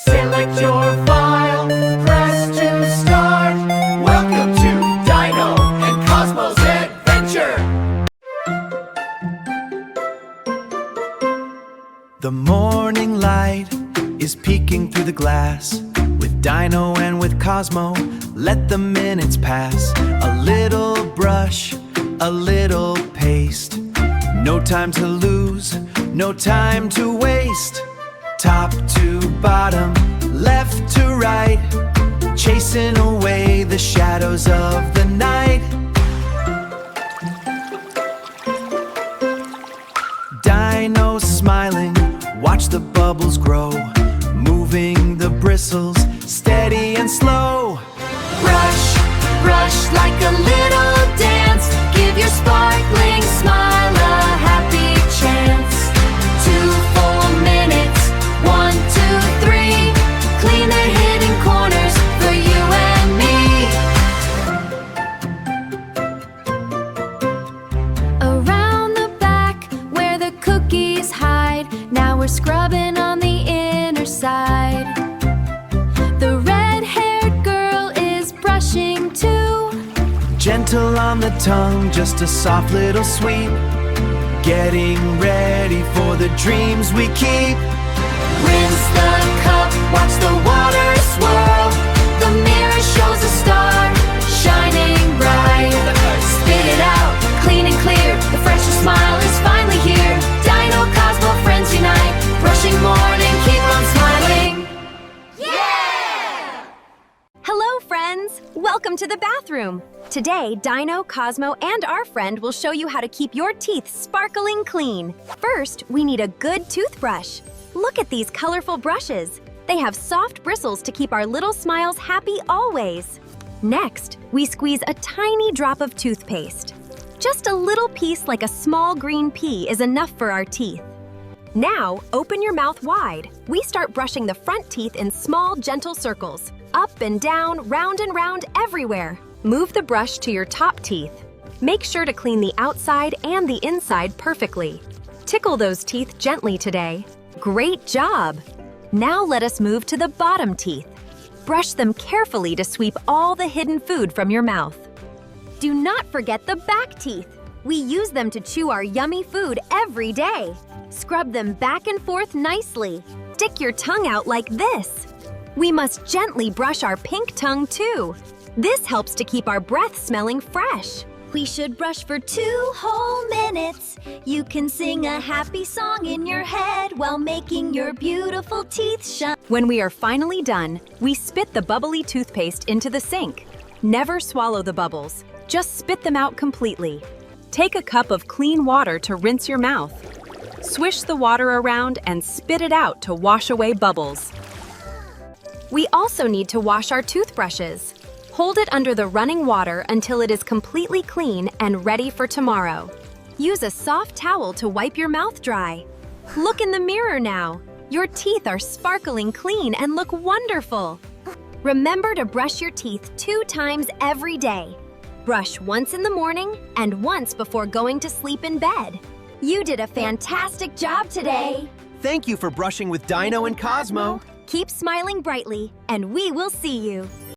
Select your file, press to start. Welcome to Dino and Cosmo's adventure. The morning light is peeking through the glass. With Dino and with Cosmo, let the minutes pass. A little brush, a little paste. No time to lose, no time to waste. Top to bottom, left to right, chasing away the shadows of the night. Dino's smiling, watch the bubbles grow, moving the bristles, steady and slow. Brush, brush like a little dance. Give your sparkling smile a happy chance. 2 full minutes, 1, 2, 3. Clean the hidden corners for you and me. Around the back where the cookies hide, now we're scrubbing on the inner side. The red-haired girl is brushing too. Gentle on the tongue, just a soft little sweep. Getting ready for the dreams we keep. Rinse the cup, watch the water swirl. The mirror shows a star shining bright. Spit it out, clean and clear. The freshest smile is finally here. Dino, Cosmo, friends unite. Brushing morning, keep on smiling. Yeah! Hello, friends! Welcome to the bathroom. Today, Dino, Cosmo, and our friend will show you how to keep your teeth sparkling clean. First, we need a good toothbrush. Look at these colorful brushes. They have soft bristles to keep our little smiles happy always. Next, we squeeze a tiny drop of toothpaste. Just a little piece like a small green pea is enough for our teeth. Now, open your mouth wide. We start brushing the front teeth in small, gentle circles. Up and down, round and round, everywhere. Move the brush to your top teeth. Make sure to clean the outside and the inside perfectly. Tickle those teeth gently today. Great job! Now let us move to the bottom teeth. Brush them carefully to sweep all the hidden food from your mouth. Do not forget the back teeth. We use them to chew our yummy food every day. Scrub them back and forth nicely. Stick your tongue out like this. We must gently brush our pink tongue too. This helps to keep our breath smelling fresh. We should brush for 2 whole minutes. You can sing a happy song in your head while making your beautiful teeth shine. When we are finally done, we spit the bubbly toothpaste into the sink. Never swallow the bubbles. Just spit them out completely. Take a cup of clean water to rinse your mouth. Swish the water around and spit it out to wash away bubbles. We also need to wash our toothbrushes. Hold it under the running water until it is completely clean and ready for tomorrow. Use a soft towel to wipe your mouth dry. Look in the mirror now. Your teeth are sparkling clean and look wonderful. Remember to brush your teeth 2 times every day. Brush once in the morning and once before going to sleep in bed. You did a fantastic job today. Thank you for brushing with Dino and Cosmo. Keep smiling brightly, and we will see you.